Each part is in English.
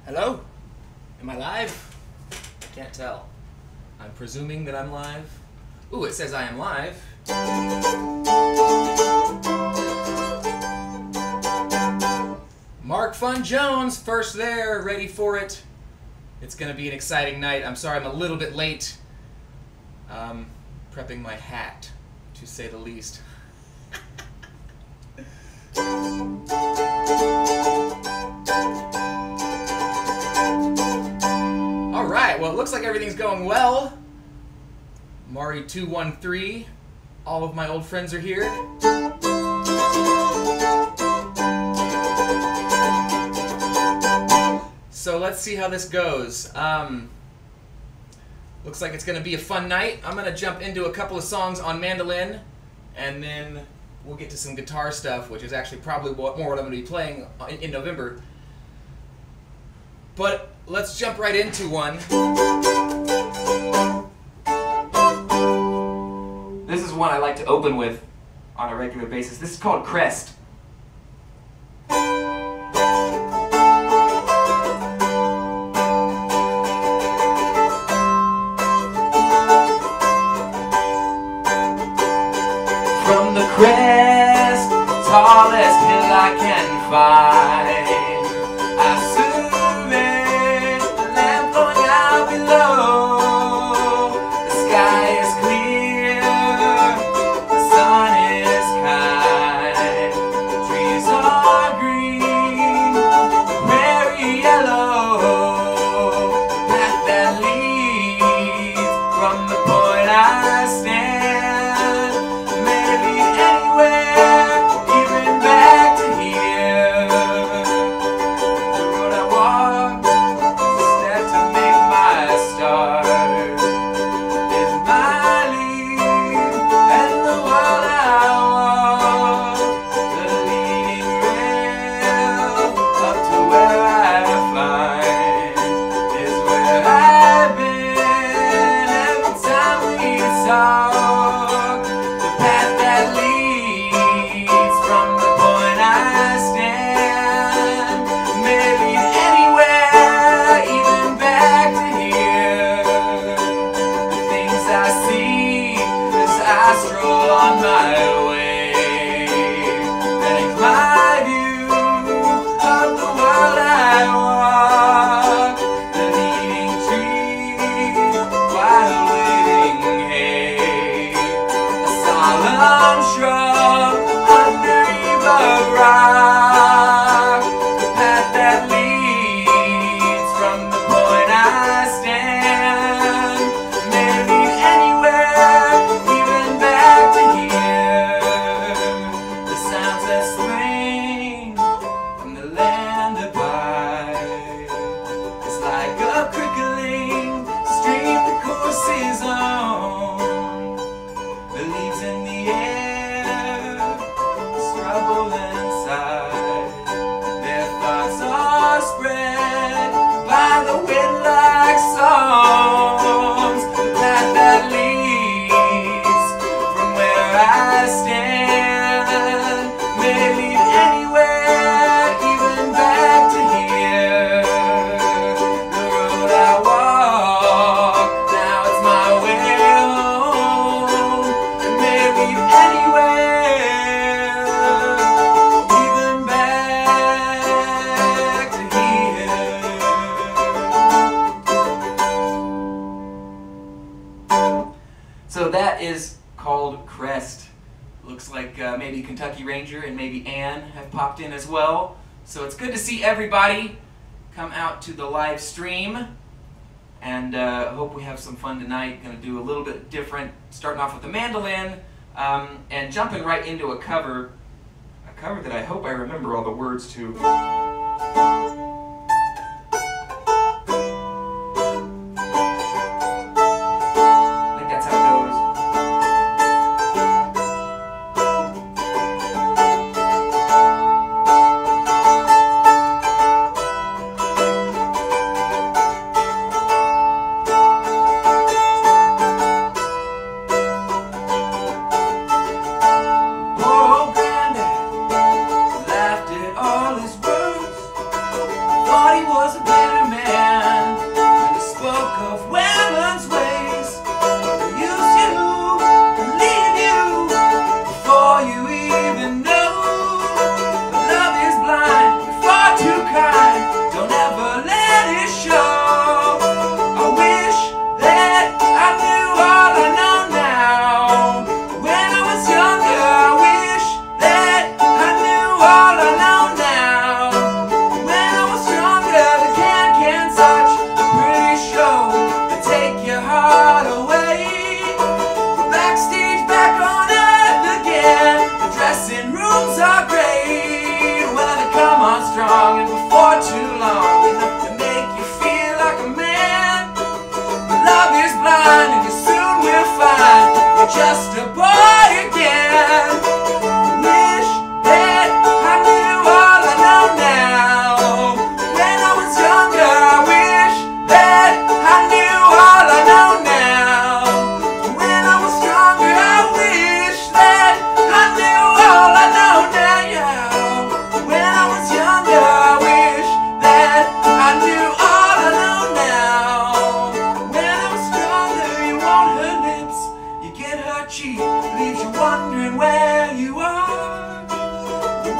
Hello? Am I live? I can't tell. I'm presuming that I'm live. Ooh, it says I am live. Mark Fun Jones, first there, ready for it. It's gonna be an exciting night. I'm sorry I'm a little bit late. Prepping my hat, to say the least. Alright, well it looks like everything's going well. Mari213, all of my old friends are here. So let's see how this goes. Looks like it's going to be a fun night. I'm going to jump into a couple of songs on mandolin, and then we'll get to some guitar stuff, which is actually probably more what I'm going to be playing in November. But let's jump right into one. This is one I like to open with on a regular basis. This is called Crest. From the crest, tallest hill I can find, I survey the lamp going out below. The sky is clear, the sun is kind, the trees are green, the prairie yellow, the path that leads from the point I stand. So that is called Crest. Looks like maybe Kentucky Ranger and maybe Ann have popped in as well. So it's good to see everybody come out to the live stream. And hope we have some fun tonight. Going to do a little bit different, starting off with the mandolin and jumping right into a cover that I hope I remember all the words to. All his words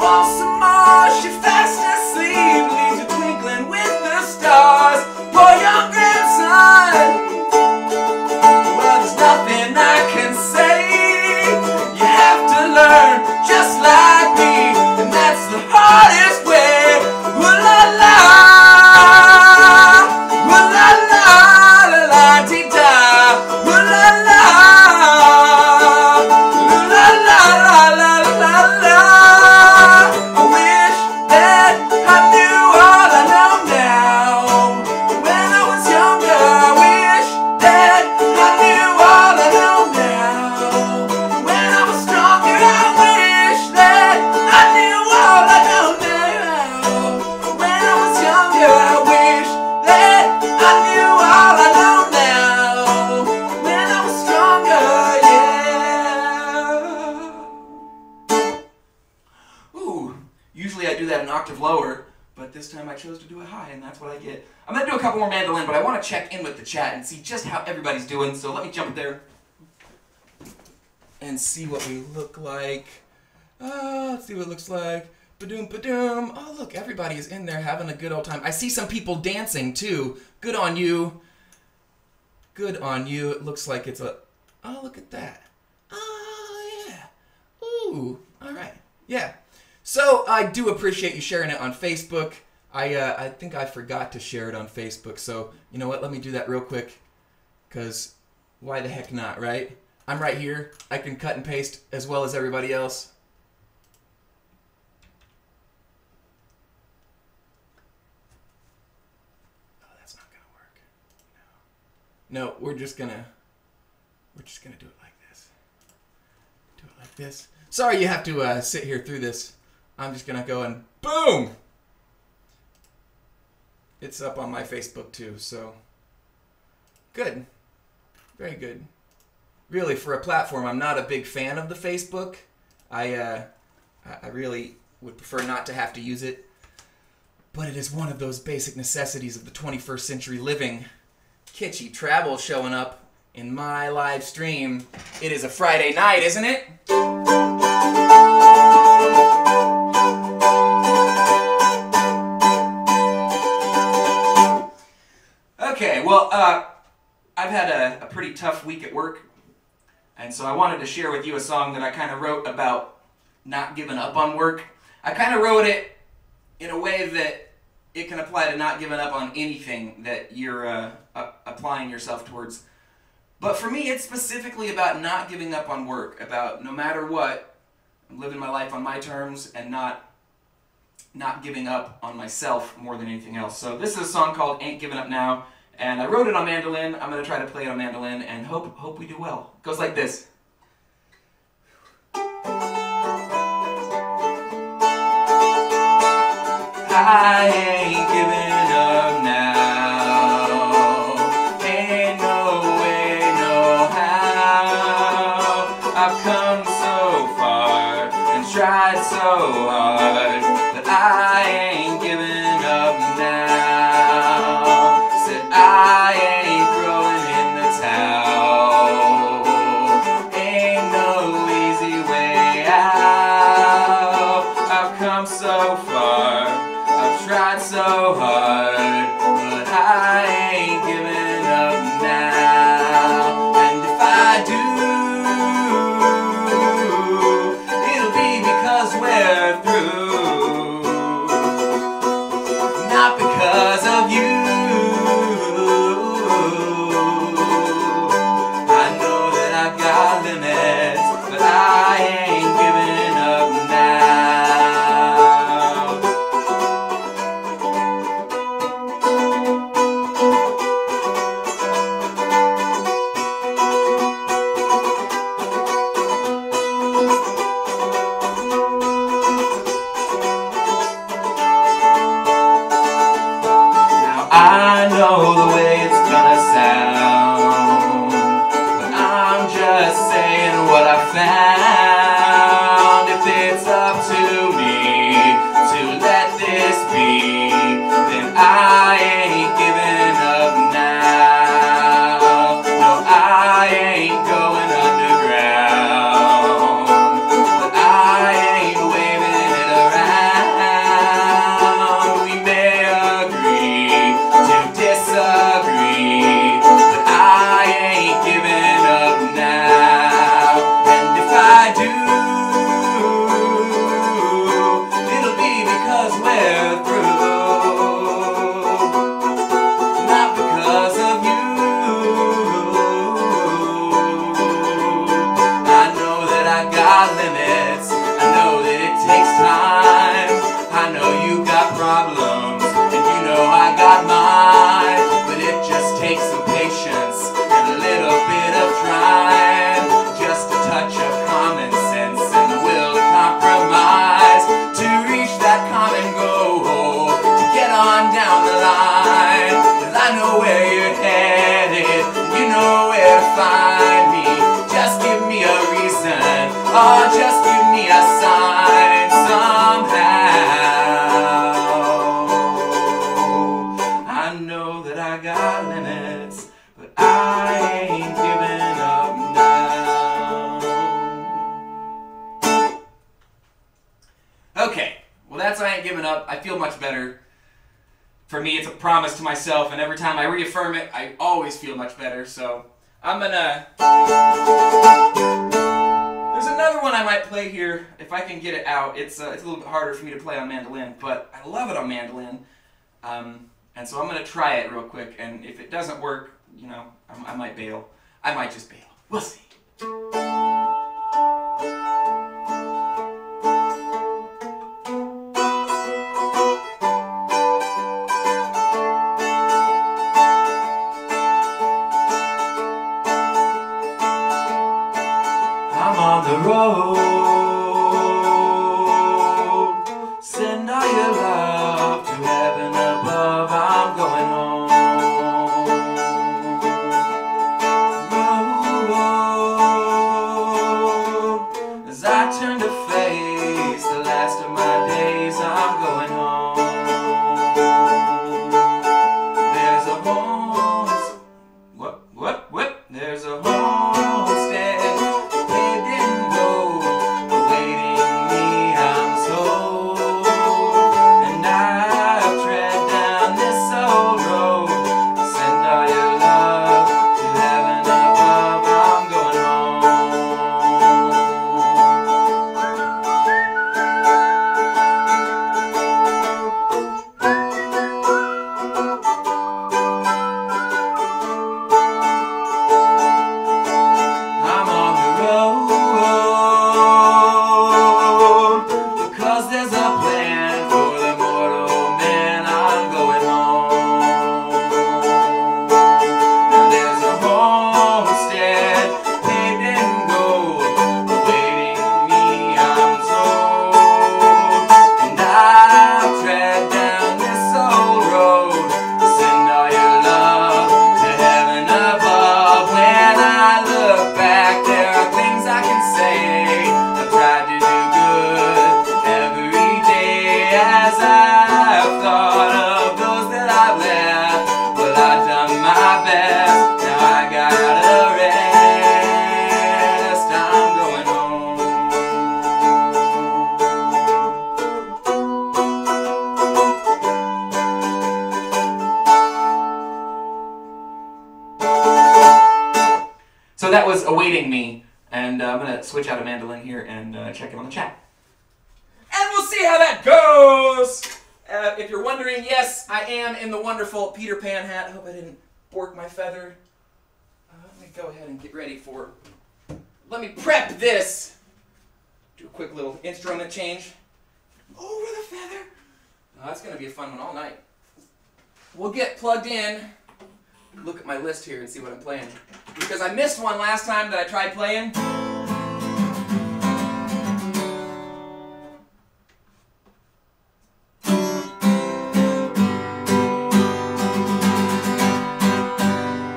want some more. She fast asleep, leaves you twinkling with the stars. Poor young grandson. Well, there's nothing I can say. You have to learn just like me, and that's the hardest way. Ooh la la, ooh la la, la la dee da. Ooh la la, ooh la la, la la la la. I wish that I knew all I know now. When I was younger, I wish that I knew all I know now. When I was stronger, I wish that I knew all I know now. When I was younger, I wish that I knew all I know now. When I was stronger, yeah. Ooh, usually I do that an octave lower, but this time I chose to do it high, and that's what I get. I'm going to do a couple more mandolin, but I want to check in with the chat and see just how everybody's doing, so let me jump there and see what we look like. Let's see what it looks like. Ba-doom, ba-doom. Oh, look, everybody is in there having a good old time. I see some people dancing, too. Good on you. Good on you. It looks like it's a... Oh, look at that. Oh, yeah. Ooh, all right. Yeah. So, I do appreciate you sharing it on Facebook. I think I forgot to share it on Facebook, so you know what? Let me do that real quick, because why the heck not, right? I'm right here. I can cut and paste as well as everybody else. Oh, that's not gonna work. No, we're just gonna do it like this. Do it like this. Sorry you have to sit here through this. I'm just gonna go and boom! It's up on my Facebook too, so good. Very good. Really, for a platform, I'm not a big fan of the Facebook. I really would prefer not to have to use it, but it is one of those basic necessities of the 21st century living. Kitschy Travel showing up in my live stream. It is a Friday night, isn't it? Okay, well, I've had a pretty tough week at work, and so I wanted to share with you a song that I kind of wrote about not giving up on work. I kind of wrote it in a way that it can apply to not giving up on anything that you're applying yourself towards. But for me, it's specifically about not giving up on work, about no matter what, I'm living my life on my terms and not giving up on myself more than anything else. So this is a song called Ain't Giving Up Now. And I wrote it on mandolin. I'm going to try to play it on mandolin and hope we do well. It goes like this. I ain't giving up now. Ain't no way, no how. I've come so far and tried so hard, but I ain't giving up now. I ain't throwing in the towel. Ain't no easy way out. I've come so far, I've tried so hard, but I ain't giving up now. And if I do, it'll be because we're through, not because of you. But I ain't giving up now. Well, that's I Ain't Giving Up. I feel much better. For me, it's a promise to myself, and every time I reaffirm it, I always feel much better. So I'm gonna... There's another one I might play here, if I can get it out. It's a little bit harder for me to play on mandolin, but I love it on mandolin. And so I'm gonna try it real quick, and if it doesn't work, you know, I might bail. I might just bail. We'll see. On the road, send all your love to heaven above. I'm going home. Road, as I turn to face the last of my days, I'm going home. There's a home. What? There's a homestead. So that was Awaiting Me, and I'm going to switch out a mandolin here and check in on the chat. And we'll see how that goes! If you're wondering, yes, I am in the wonderful Peter Pan hat. I hope I didn't bork my feather. Let me go ahead and get ready for... Let me prep this! Do a quick little instrument change. Over the feather! Oh, that's going to be a fun one all night. We'll get plugged in. Look at my list here and see what I'm playing. Because I missed one last time that I tried playing.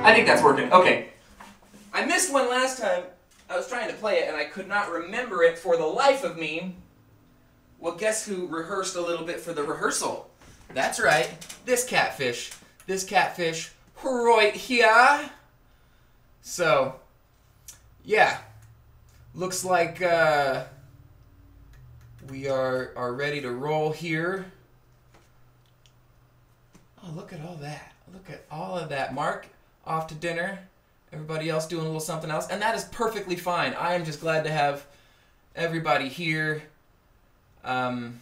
I think that's working. Okay. I missed one last time. I was trying to play it and I could not remember it for the life of me. Well, guess who rehearsed a little bit for the rehearsal? That's right. This catfish. This catfish right here. So, yeah. Looks like we are ready to roll here. Oh, look at all that. Look at all of that. Mark, off to dinner. Everybody else doing a little something else. And that is perfectly fine. I am just glad to have everybody here and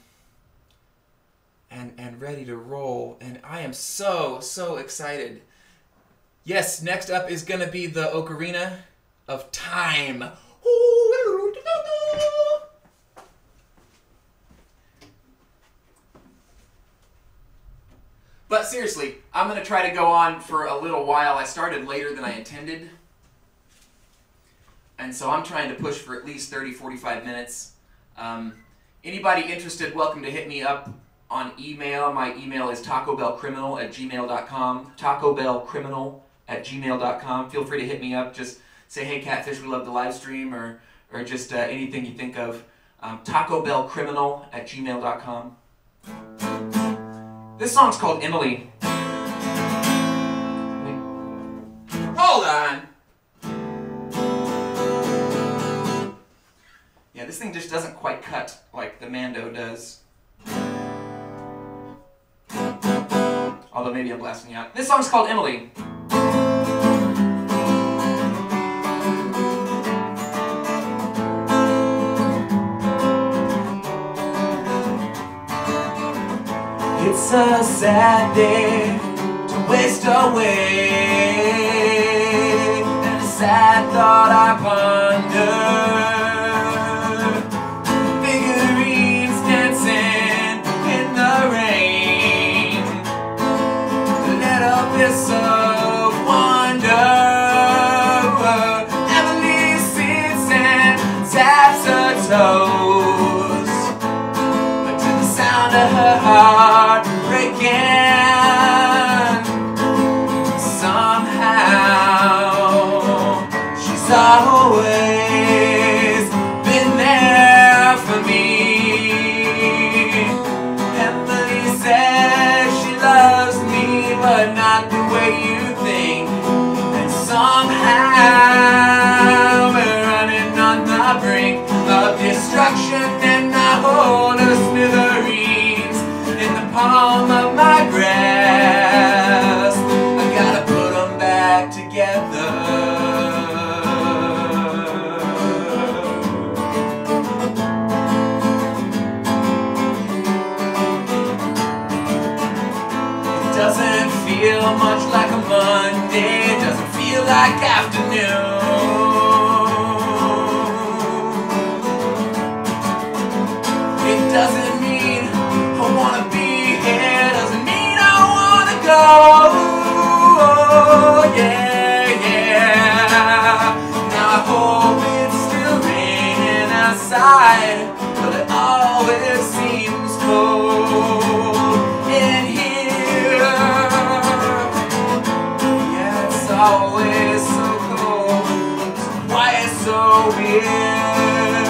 ready to roll. And I am so excited. Yes, next up is going to be the Ocarina of Time. But seriously, I'm going to try to go on for a little while. I started later than I intended. And so I'm trying to push for at least 30-45 minutes. Anybody interested, welcome to hit me up on email. My email is tacobellcriminal@gmail.com. tacobellcriminal@gmail.com. Feel free to hit me up. Just say, hey, Catfish, we love the live stream, or just anything you think of. tacobellcriminal@gmail.com. This song's called Emily. Hold on. Yeah, this thing just doesn't quite cut like the Mando does. Although maybe I'm blasting you out. This song's called Emily. It's a sad day to waste away, and a sad thought I ponder. Figurines dancing in the rain, a little piece of wonder. Emily sits and taps her toes to the sound of her heart breaking. Somehow she's always been there for me. Emily says she loves me, but not the way you think. And somehow we're running on the brink of destruction, and I hold her smithereens in the palm of my grasp. I gotta put them back together. It doesn't feel much like a Monday, it doesn't feel like afternoon. It doesn't mean I wanna be here, doesn't mean I wanna go. Oh, yeah, yeah. Now I hope it's still raining outside, but it always seems cold in here. Yeah, it's always so cold. Why it's so weird,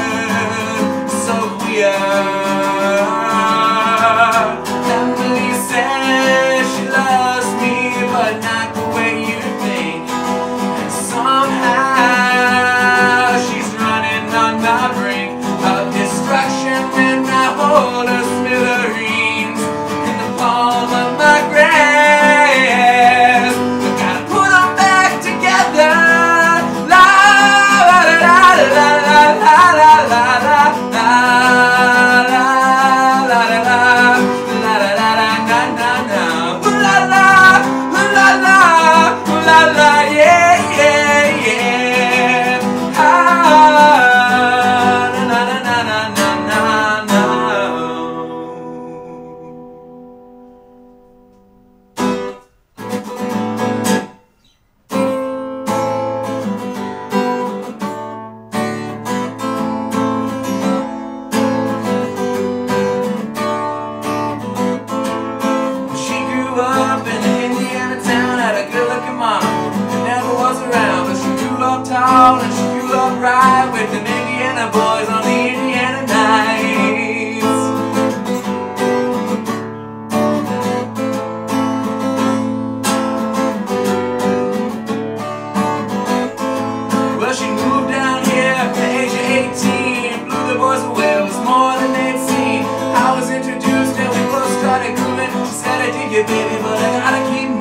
so weird. Emily says she loves me, but not the way you think. And somehow she's running on the brink of destruction, and I hold her smithereens in the palm of my grasp. I gotta put them back together. La la la la la la la la la. Tall and she grew up right with the Indiana boys on the Indiana nights. Well, she moved down here at the age of 18, blew the boys away, it was more than they'd seen. I was introduced and we both started grooving. She said, I dig you, baby, but I gotta keep moving.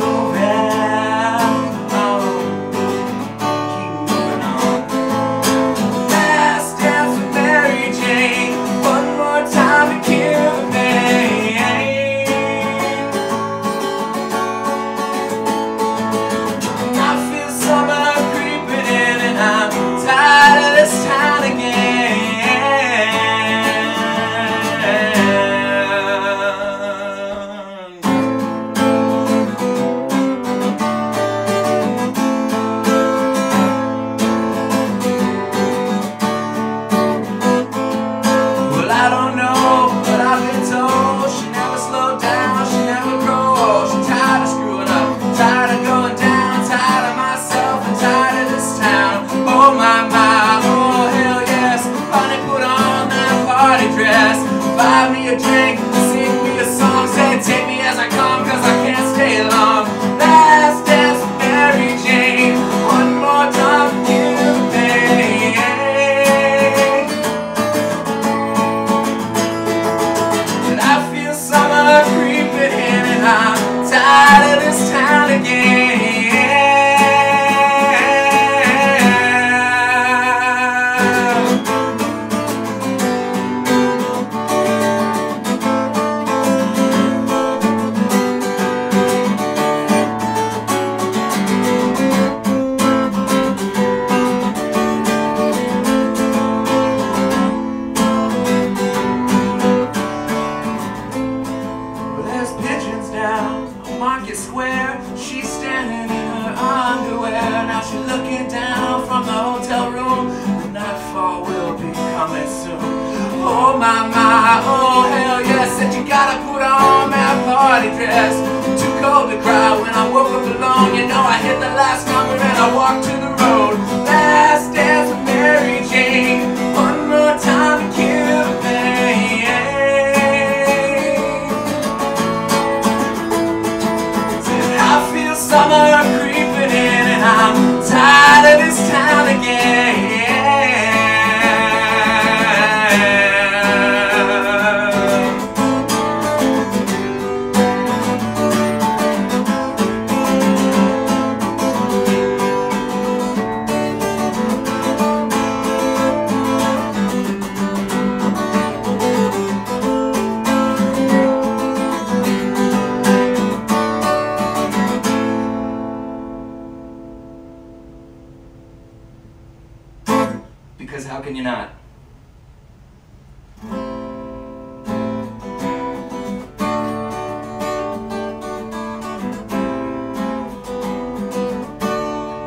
Buy me a drink, sing me a song, say take me as I come, cause I can't stay long. Last dance with Mary Jane, one more time for you, babe. And I feel summer creeping in, and I'm tired cry, oh hell yes. Said you gotta put on that party dress. Too cold to cry when I woke up alone. You know I hit the last number and I walked to the road. Last dance with Mary Jane. One more time to kill the pain. Said I feel summer creeping in and I'm tired of this town again. Because how can you not?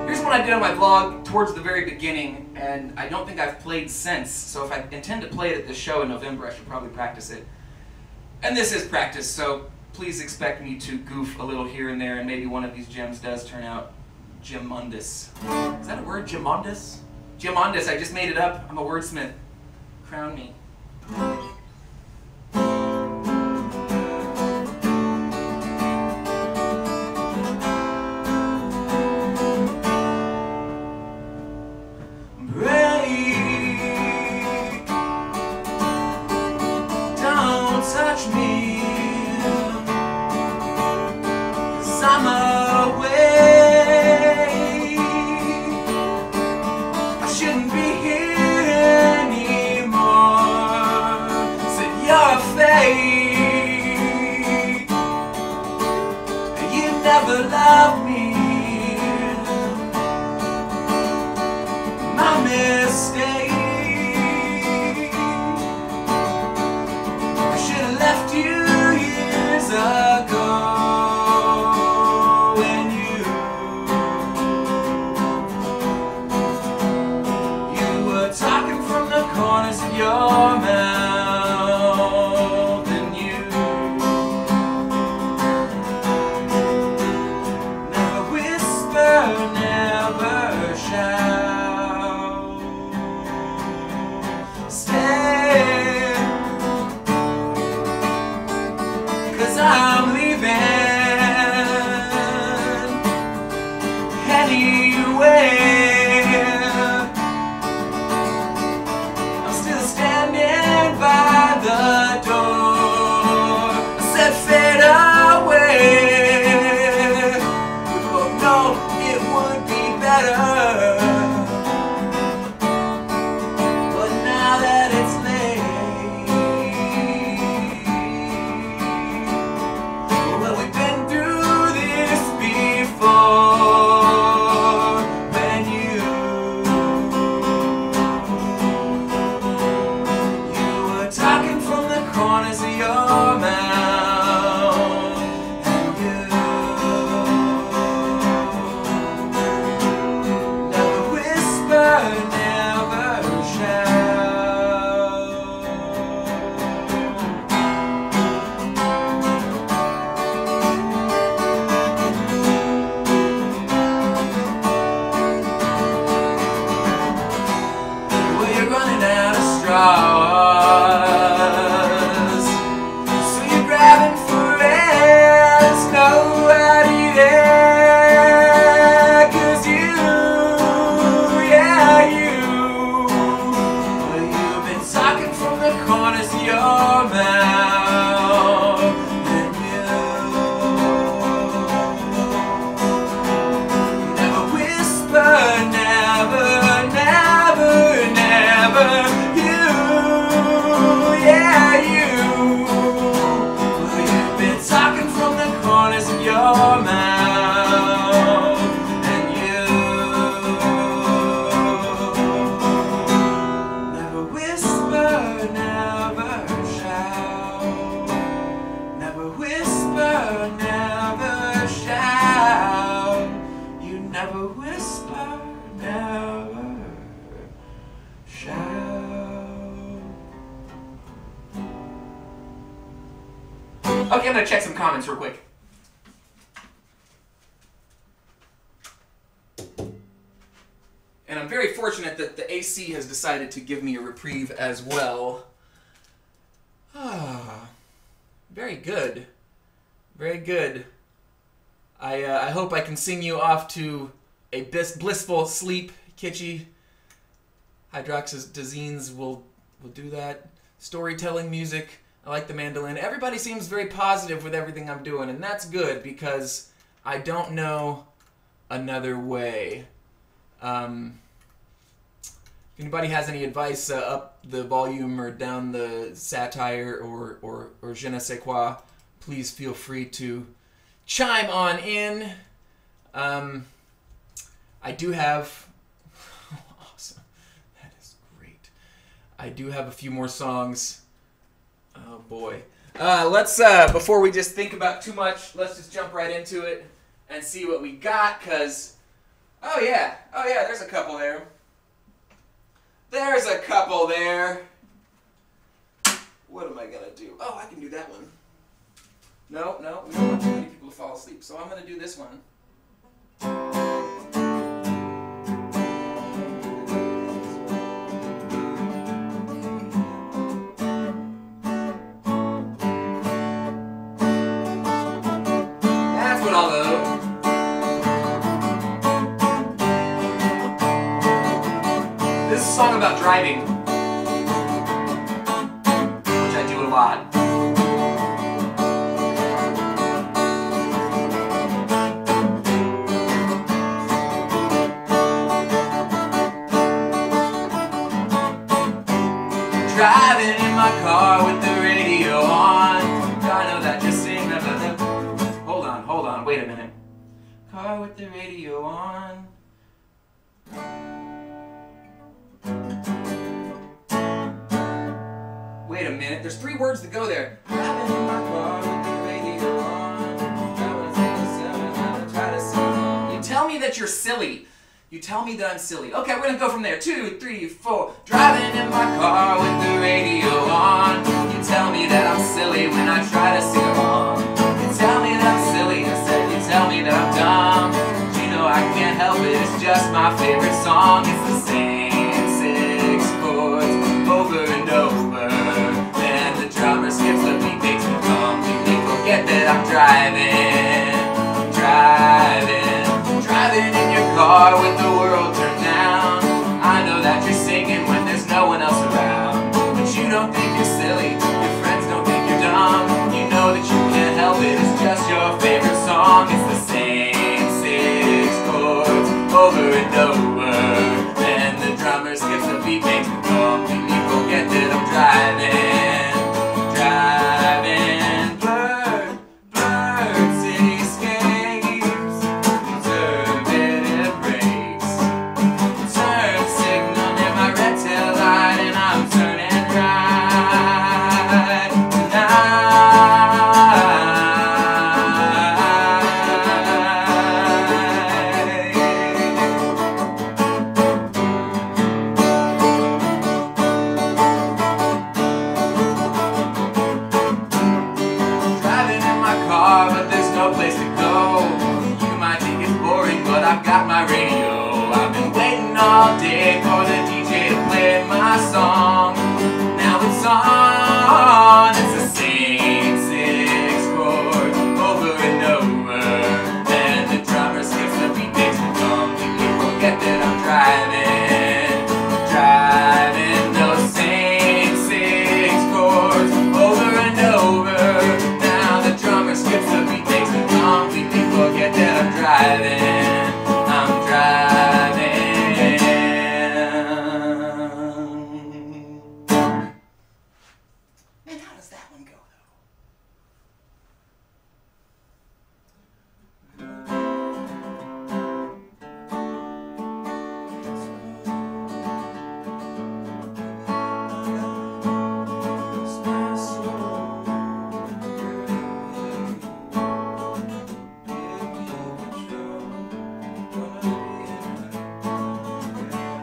Here's what I did on my vlog towards the very beginning, and I don't think I've played since, so if I intend to play it at the show in November, I should probably practice it. And this is practice, so please expect me to goof a little here and there, and maybe one of these gems does turn out gemundous. Is that a word, gemundous? Gemundous, I just made it up. I'm a wordsmith. Crown me. Break. Don't touch me. 'Cause I'm away. Shouldn't be here anymore. Said you're a fake. You never loved me. My mistake. I should have left you years ago. Corners of your mouth and you. Now Okay, I'm gonna check some comments real quick. And I'm very fortunate that the AC has decided to give me a reprieve as well. Ah, very good. Very good. I hope I can sing you off to a blissful sleep, Kitschy. Hydroxyzines will do that. Storytelling music. I like the mandolin. Everybody seems very positive with everything I'm doing, and that's good because I don't know another way. If anybody has any advice, up the volume or down the satire or je ne sais quoi, please feel free to chime on in. I do have... Awesome. That is great. I do have a few more songs. Oh, boy. Let's, before we just think about too much, let's just jump right into it and see what we got, because... Oh, yeah, there's a couple there. There's a couple there. What am I going to do? Oh, I can do that one. No, we don't want too many people to fall asleep, so I'm going to do this one. That's what I'll do. This is a song about driving, which I do a lot. Driving in my car with the radio on. I know that just sing. Hold on, wait a minute. Car with the radio on. Wait a minute, there's 3 words to go there. Driving in my car with the radio on. Try to sing. You tell me that you're silly. You tell me that I'm silly. Okay, we're gonna go from there. 2, 3, 4. Driving in my car with the radio on. You tell me that I'm silly when I try to sing along. You tell me that I'm silly. I said you tell me that I'm dumb. But you know I can't help it. It's just my favorite song. It's the same 6 chords over and over. Then the drummer skips the beat, makes me completely forget that I'm driving. Driving in your car with the world turned down. I know that you're singing when there's no one else around. But you don't think you're silly, your friends don't think you're dumb. You know that you can't help it, it's just your favorite song. It's the same 6 chords over and over. Then the drummer skips the beat, makes me completely forget that I'm driving.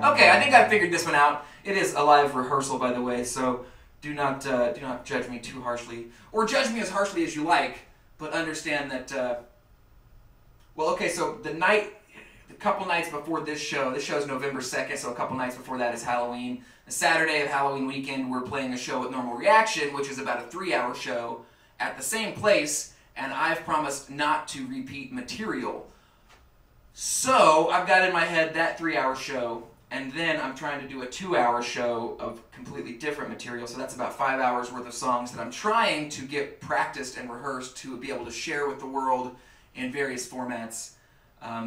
Okay, I think I figured this one out. It is a live rehearsal, by the way, so do not judge me too harshly, or judge me as harshly as you like, but understand that. Well, okay, so a couple nights before this show is November 2nd, so a couple nights before that is Halloween. The Saturday of Halloween weekend, we're playing a show at Normal Reaction, which is about a 3-hour show at the same place, and I've promised not to repeat material. So I've got in my head that 3-hour show, and then I'm trying to do a 2-hour show of completely different material, so that's about 5 hours worth of songs that I'm trying to get practiced and rehearsed to be able to share with the world in various formats,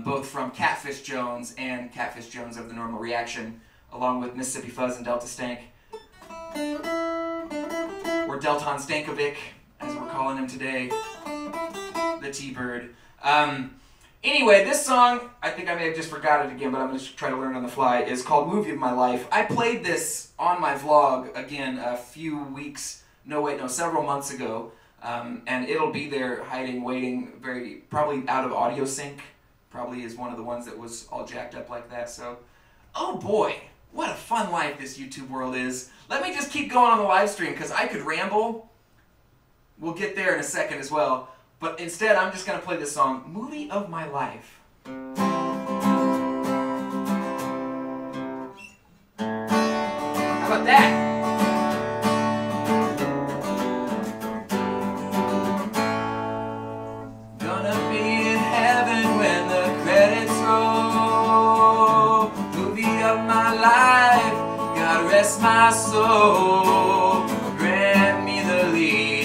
both from Catfish Jones and Catfish Jones of the Normal Reaction, along with Mississippi Fuzz and Delta Stank, or Delton Stankovic, as we're calling him today, the T-Bird. Anyway, this song, I think I may have just forgot it again, but I'm going to try to learn on the fly, is called Movie of My Life. I played this on my vlog, again, several months ago, and it'll be there hiding, waiting, probably out of audio sync. Probably is one of the ones that was all jacked up like that, so. Oh boy, what a fun life this YouTube world is. Let me just keep going on the live stream, because I could ramble. We'll get there in a second as well. But instead, I'm just going to play this song, Movie of My Life. How about that? Gonna be in heaven when the credits roll. Movie of my life, God rest my soul. Grant me the lead,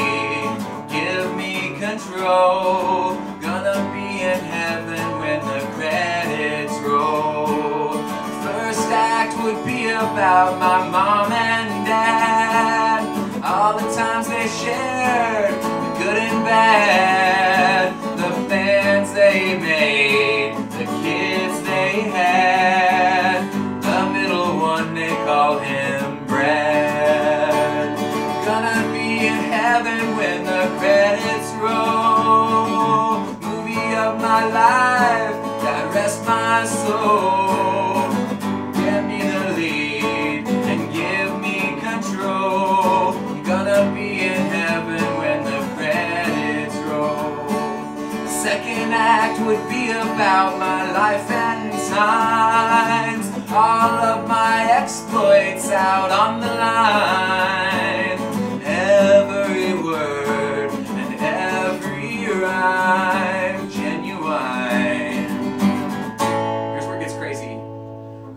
give me control. Gonna be in heaven when the credits roll. First act would be about my mom and dad, all the times they shared, the good and bad, the bands they made, the kids they had. The middle one, they call him Brad. Gonna be in heaven when the credits roll. Movie of my life, God rest my soul. Give me the lead and give me control. Gonna be in heaven when the credits roll. The second act would be about my life and times, all of my exploits out on the line. Every word and every rhyme genuine. Here's where it gets crazy.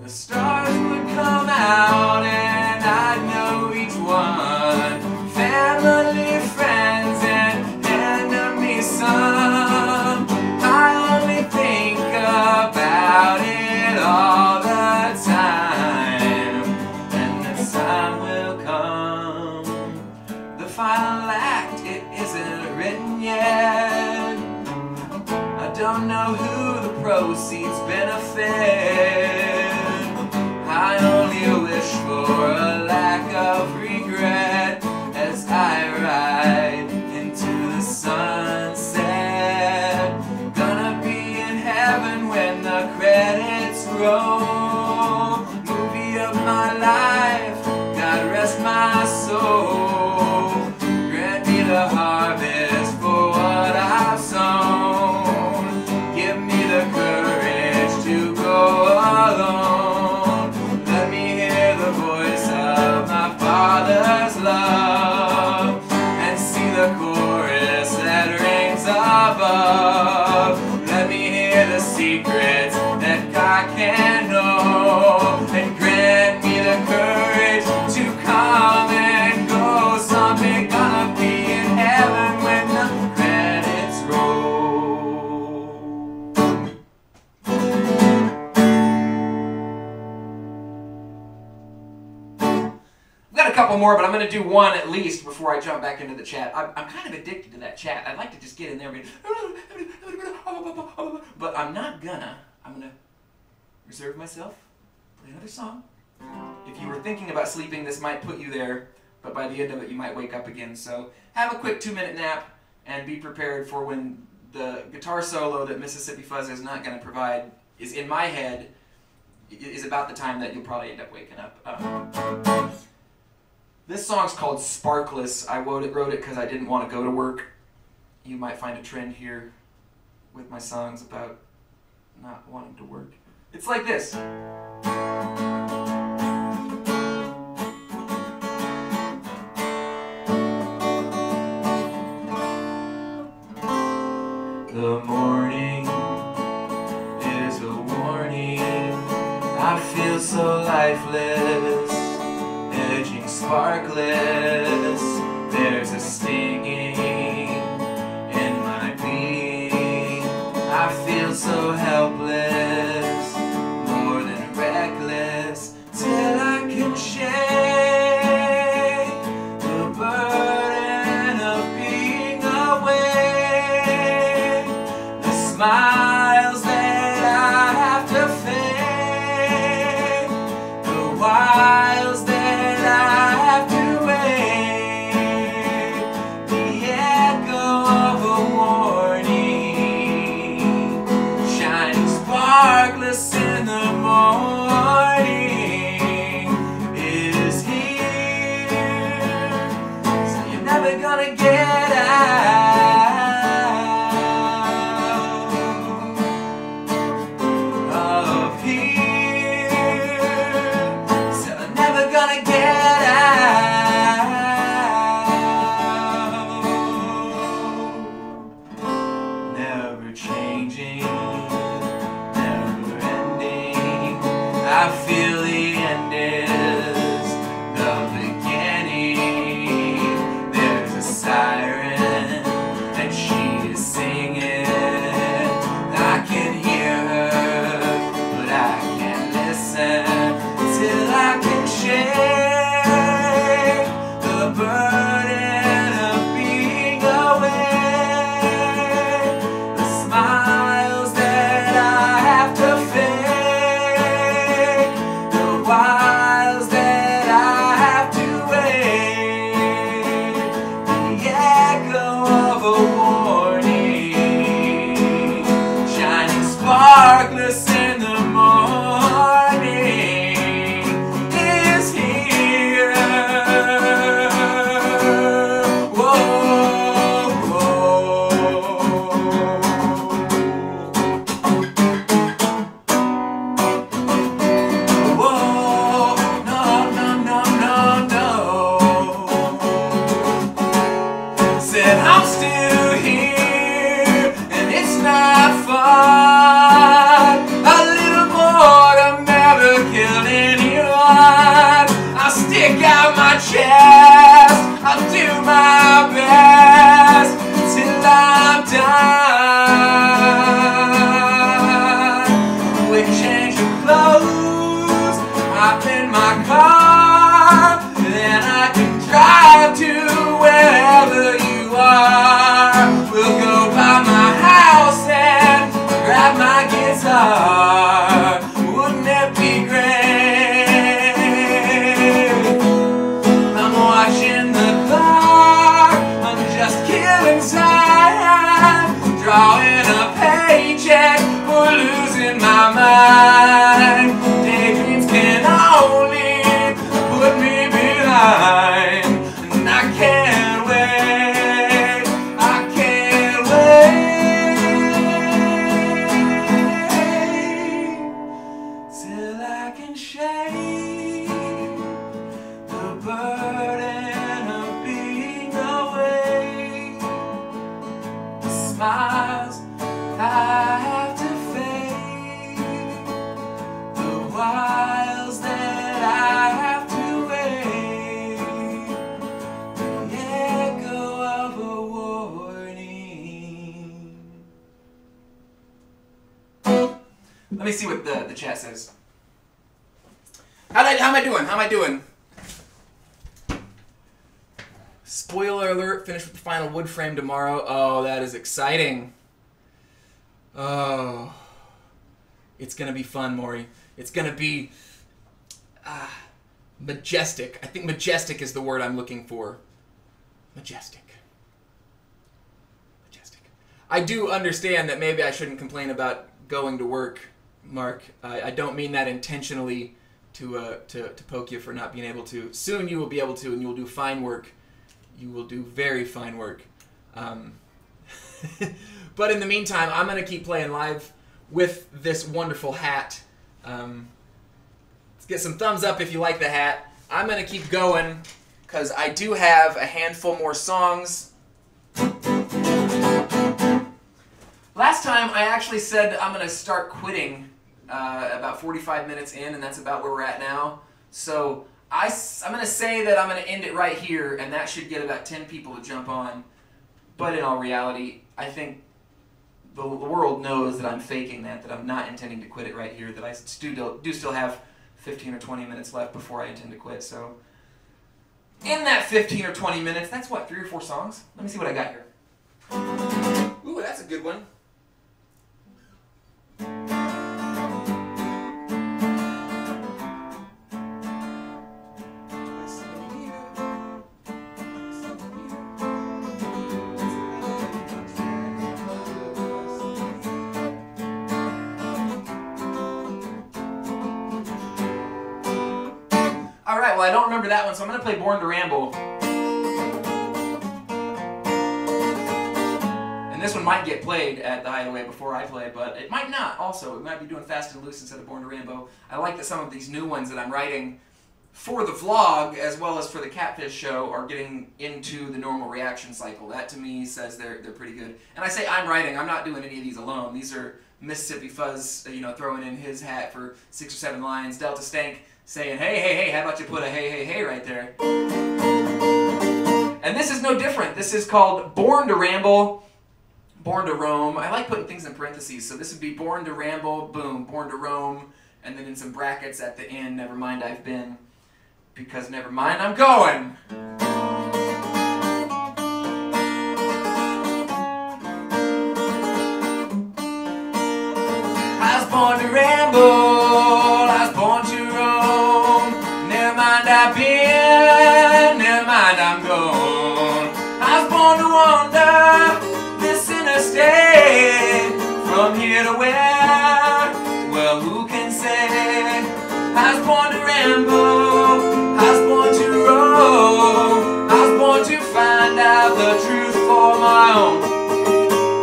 The stars would come out and I'd know each one. Family, friends, and enemies, some. I only think about it all the time, and the time will come. The final act, it isn't written yet. I don't know who the proceeds benefit. I only wish for a lack of regret as I ride into the sunset. Gonna be in heaven when the credits roll. Movie of my life, God rest my soul. Grant me the harvest for what I've sown. Give me the courage to go alone. Let me hear the voice of my Father's love and see the chorus that rings above. Let me hear the secrets that God can know, and grant me the courage to come and go. Someday gonna be in heaven when the credits roll. I've got a couple more, but I'm going to do one at least before I jump back into the chat. I'm kind of addicted to that chat. I'd like to just get in there and be, but I'm not gonna. I'm going to reserve myself, play another song. If you were thinking about sleeping, this might put you there, but by the end of it, you might wake up again. So have a quick 2-minute nap and be prepared for when the guitar solo that Mississippi Fuzz is not going to provide is in my head, is about the time that you'll probably end up waking up. This song's called Sparkless. I wrote it because I didn't want to go to work. You might find a trend here with my songs about not wanting to work. It's like this. The morning is a warning. I feel so lifeless, edging sparkless. There's a stinging in my being. I feel so helpless, more than reckless, till I can shake the burden of being away. The smiles that I have to fake, the wiles that I have to wait, the echo of a warning, shining sparkless in the morning, is here. So you're never gonna get out of here. So I'm never gonna get out. Never changing, never ending. I feel the end is the beginning. There's a siren and she is singing. I can hear her, but I can't listen till I can shake the burden of being away. The smiles that I have to fake, the wiles that I have to wait, the echo of a warning, shining sparkless in the morning, is here. Whoa, whoa. Whoa, no, no, no, no, no. Said I'm still here, and it's not fun. A little boredom never killed anyone. I'll stick out my chest, I'll do my best till I'm done. Quick change of clothes, hop in my car, then I can drive to wherever you are. We'll go by my house and grab my guitar. Wouldn't it be great? I'm watching the clock, I'm just killing time, drawing a paycheck for losing my mind. Daydreams can only put me behind, and I can't wait, I can't wait till I can shake the burden of being away. The smiles I have to fake, the wiles that I have to wait, the echo of a warning. Let me see what the chat says. How am I doing? How am I doing? Spoiler alert, finish with the final wood frame tomorrow. Oh, that is exciting. Oh, it's going to be fun, Maury. It's going to be majestic. I think majestic is the word I'm looking for. Majestic. Majestic. I do understand that maybe I shouldn't complain about going to work, Mark. I don't mean that intentionally. to poke you for not being able to. Soon you will be able to, and you will do fine work. You will do very fine work. But in the meantime, I'm going to keep playing live with this wonderful hat. Let's get some thumbs up if you like the hat. I'm going to keep going because I do have a handful more songs. Last time I actually said I'm going to start quitting about 45 minutes in, and that's about where we're at now. So I'm going to say that I'm going to end it right here, and that should get about 10 people to jump on. But in all reality, I think the world knows that I'm faking that I'm not intending to quit it right here, that I do still have 15 or 20 minutes left before I intend to quit. So in that 15 or 20 minutes, that's what, 3 or 4 songs? Let me see what I got here. Ooh, that's a good one. Alright, well I don't remember that one, so I'm going to play Born to Ramble. And this one might get played at the Hideaway before I play, but it might not also. It might be doing Fast and Loose instead of Born to Ramble. I like that some of these new ones that I'm writing for the vlog, as well as for the Catfish show, are getting into the normal reaction cycle. That to me says they're pretty good. And I say I'm writing, I'm not doing any of these alone. These are Mississippi Fuzz, throwing in his hat for 6 or 7 lines. Delta Stank saying, hey, hey, hey, how about you put a hey, hey, hey right there. And this is no different. This is called Born to Ramble, Born to Roam. I like putting things in parentheses, so this would be Born to Ramble, boom, Born to Roam, and then in some brackets at the end, never mind I've been, because never mind I'm going. I was born to ramble, I was born to roam. Never mind I've been, never mind I'm gone. I was born to wander this interstate, from here to where? Well, who can say? I was born to ramble, I was born to roam. I was born to find out the truth for my own.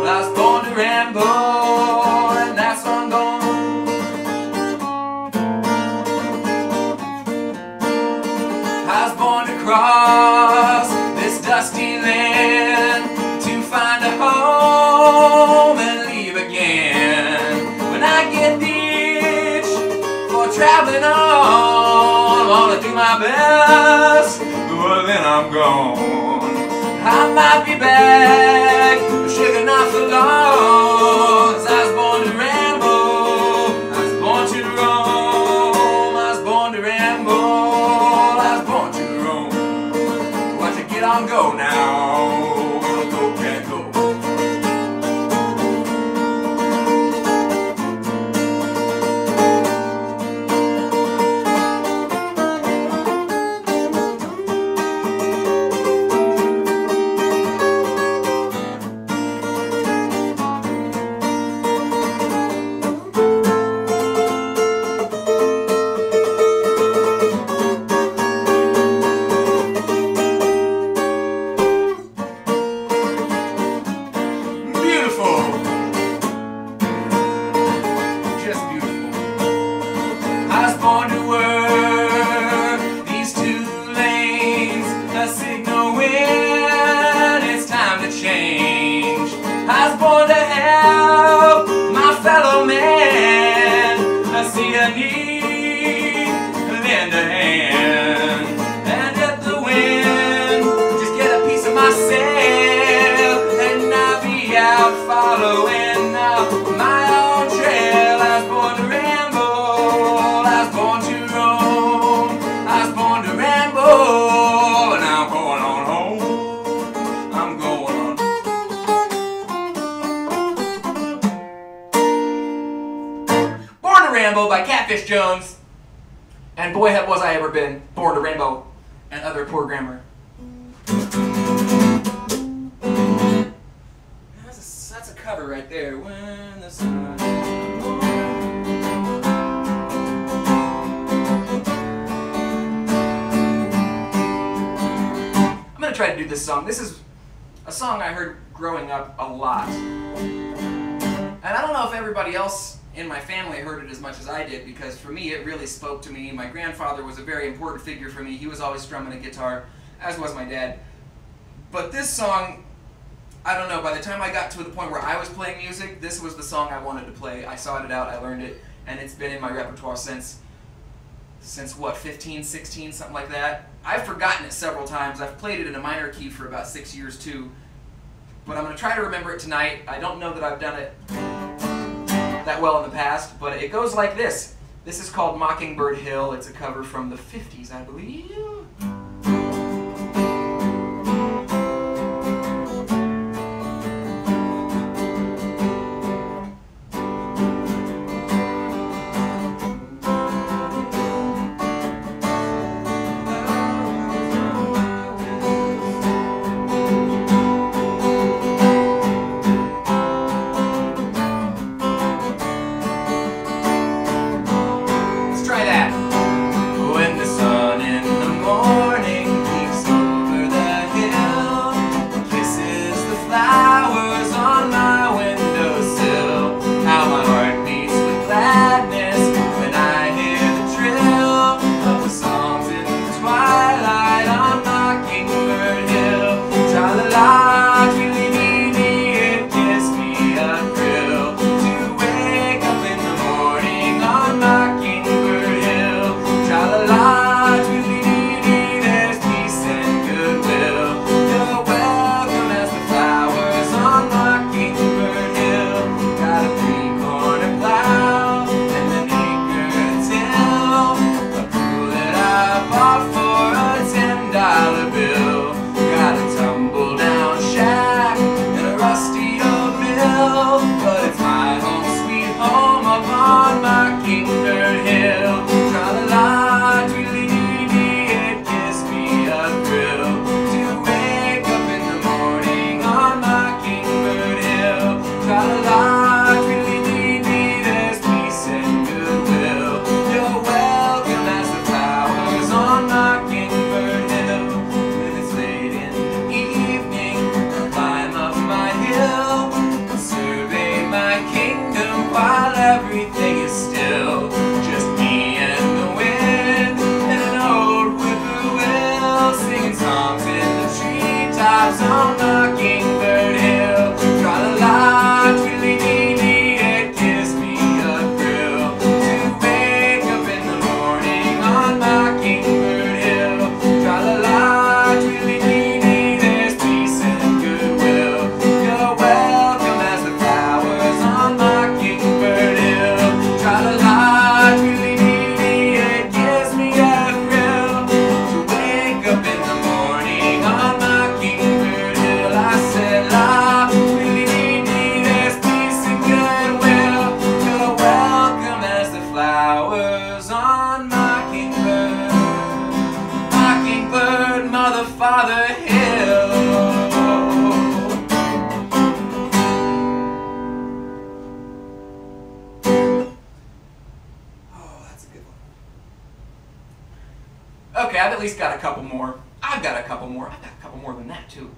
I was born to ramble, and that's where I'm going. I was born to cross this dusty land, to find a home and leave again. When I get the itch for traveling on, I'm gonna do my best, but then I'm gone. I might be back, but sugar not for long. 'Cause I was born to ramble, I was born to roam. I was born to ramble, I was born to roam. Why don't you get on go now? We'll go, can't go. Following up my own trail. I was born to ramble, I was born to roam. I was born to ramble, and I'm going on home. I'm going on. Born to Ramble by Catfish Jones. And boy, was I ever been born to ramble and other poor grammar. That's a cover right there. When the sun this song. This is a song I heard growing up a lot. And I don't know if everybody else in my family heard it as much as I did, because for me it really spoke to me. My grandfather was a very important figure for me. He was always strumming a guitar, as was my dad. But this song, I don't know, by the time I got to the point where I was playing music, this was the song I wanted to play. I sought it out, I learned it, and it's been in my repertoire since what, 15, 16, something like that. I've forgotten it several times. I've played it in a minor key for about 6 years too. But I'm going to try to remember it tonight. I don't know that I've done it that well in the past, but it goes like this. This is called Mockingbird Hill. It's a cover from the 50s, I believe. Okay, I've at least got a couple more. I've got a couple more. I've got a couple more than that, too.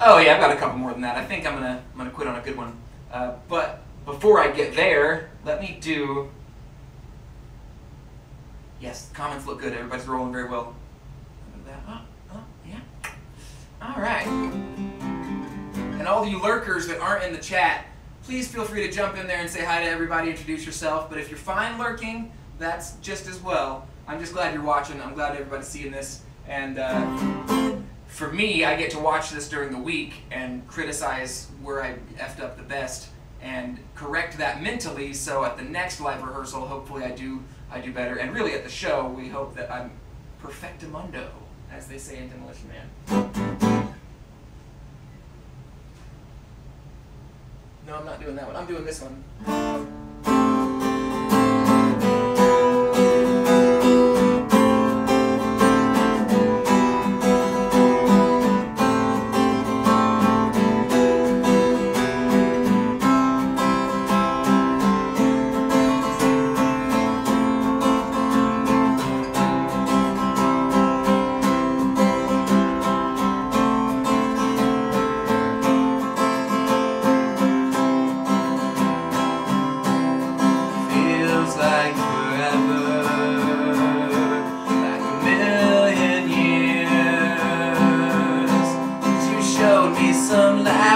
Oh, yeah, I've got a couple more than that. I think I'm gonna quit on a good one. But before I get there, let me do... Yes, comments look good. Everybody's rolling very well. Yeah. All right. And all you lurkers that aren't in the chat, please feel free to jump in there and say hi to everybody, introduce yourself. But if you're fine lurking, that's just as well. I'm just glad you're watching. I'm glad everybody's seeing this. And for me, I get to watch this during the week and criticize where I effed up the best and correct that mentally, so at the next live rehearsal, hopefully I do better. And really at the show, we hope that I'm perfectamundo, as they say in Demolition Man. No, I'm not doing that one. I'm doing this one.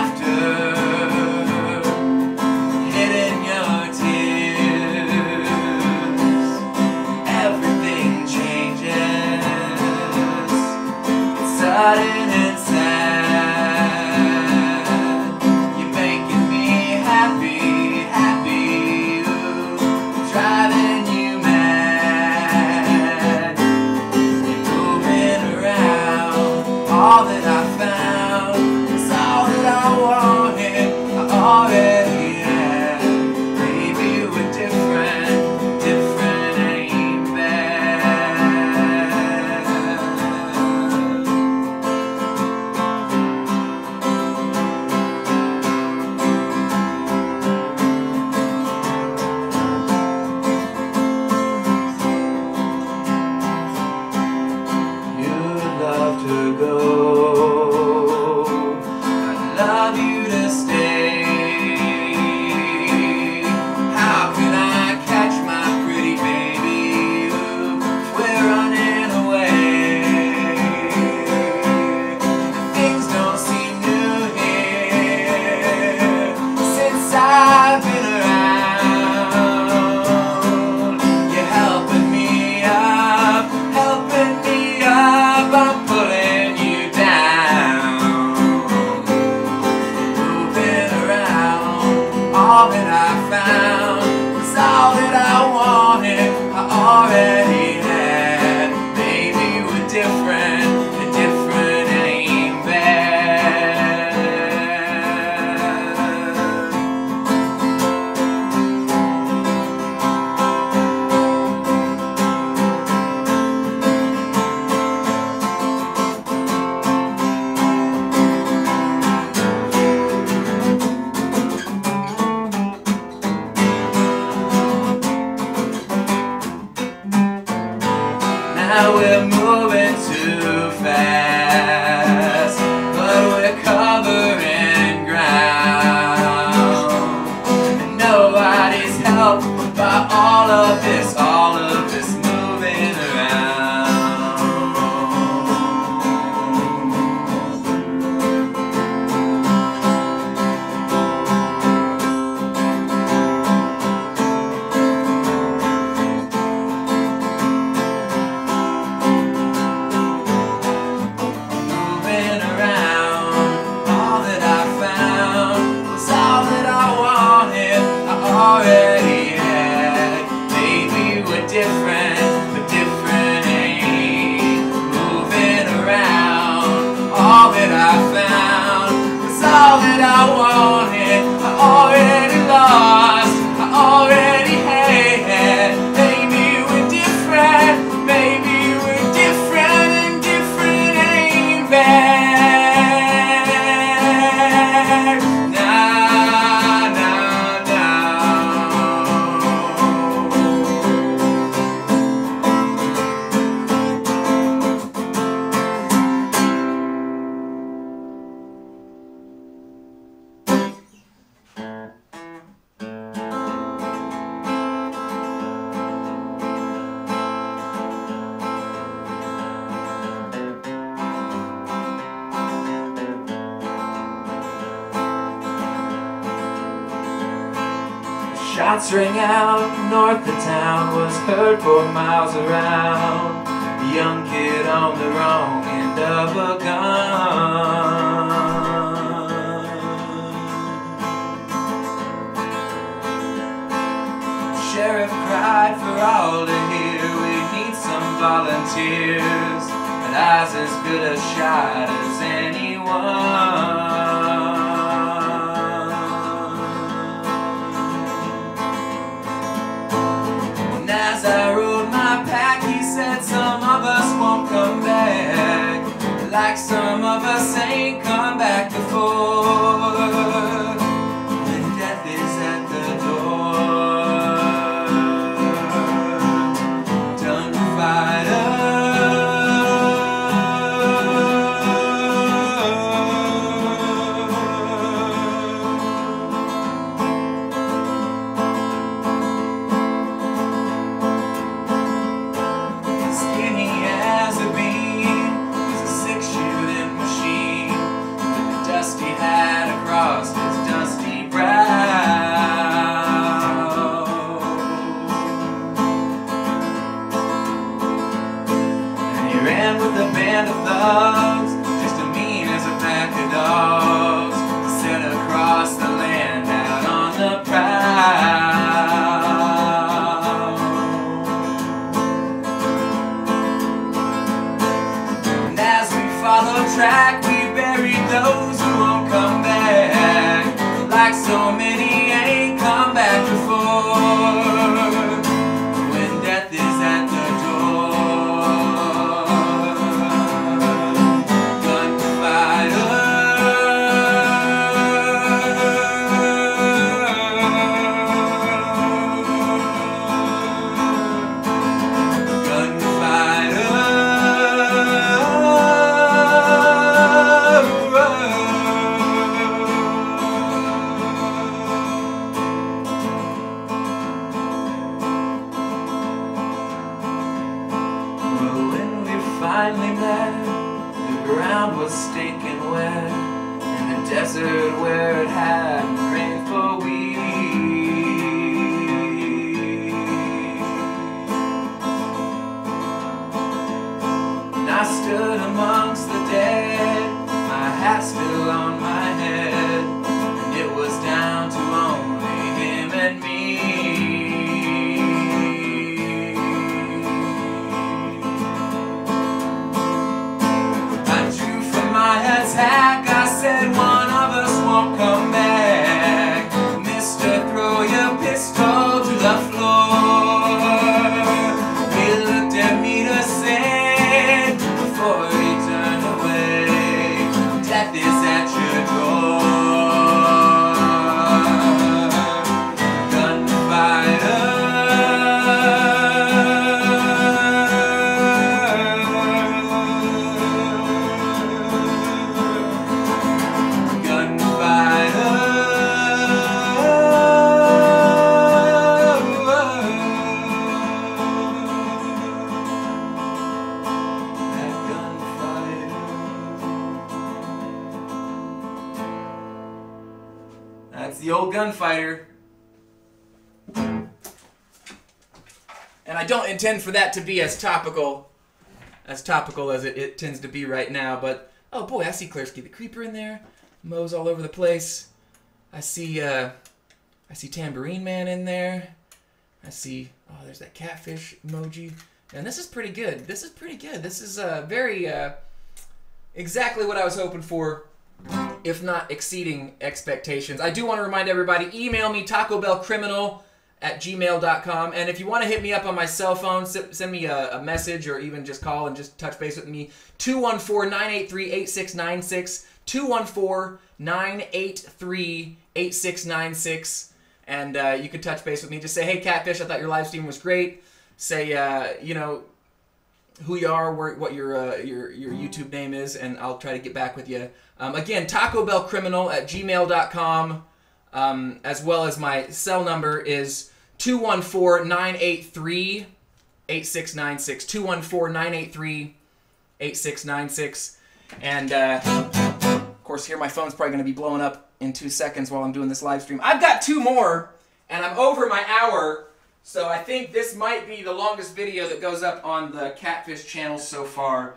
laughter, hidden your tears. Everything changes. It's sudden and sad. You're making me happy, happy. Ooh, driving you mad. You're moving around. All that I found is all that I wanted. I already had. Maybe we're different, different ain't bad. You'd love to go, I'd love you to stay. How can I catch my pretty baby? Ooh, we're running away. Things don't seem new here since I've been around. You're helping me up, helping me up. I'm pulling you down. Moving around. All that I found was all that I wanted. I already had. Maybe we're different, and different ain't bad. Now we're moving too fast, but we're covering ground. And nobody's helped by all of this moving around. Moving around. All that I found was all that I wanted. I already had. Maybe we're different, but different ain't. Moving around. All that I found was all that I wanted. I already lost. I already had. Maybe we're different. Maybe we're different, and different ain't bad. Nah, nah, Shots rang out north, the town was heard for miles around. A young kid on the wrong end of a gun. Sheriff cried for all to hear, we need some volunteers, and eyes as good a shot as anyone. As I rode my pack, he said some of us won't come back, like some of us ain't come back before. And death is at the door, done to fight back, we buried those who won't come back. Like so many ain't come back before. When death is at the door, gunfighter, finally met, the ground was stinking wet, in the desert where it hadn't rained for weeks. And I stood amongst the dead, my hat still on my head, and it was down to only him and me. Attack, I said one of us won't come back. Mister, throw your pistol to the floor. He looked at me to say, before he turned away, death is at your door. Gunfighter, that's the old Gunfighter. And I don't intend for that to be as topical as it tends to be right now, but oh boy, I see Clarsky the Creeper in there. Moe's all over the place. I see Tambourine Man in there. I see, oh, there's that catfish emoji. And this is pretty good. This is pretty good. This is very exactly what I was hoping for, if not exceeding expectations. I do want to remind everybody, email me, tacobellcriminal@gmail.com. And if you want to hit me up on my cell phone, send me a message or even just call and just touch base with me. 214-983-8696. 214-983-8696. And you can touch base with me. Just say, hey, Catfish, I thought your live stream was great. Say, you know, who you are, what your YouTube name is, and I'll try to get back with you. Again, tacobellcriminal@gmail.com, as well as my cell number is 214-983-8696. 214-983-8696. And, of course, here my phone's probably going to be blowing up in 2 seconds while I'm doing this live stream. I've got 2 more, and I'm over my hour. So I think this might be the longest video that goes up on the Catfish channel so far.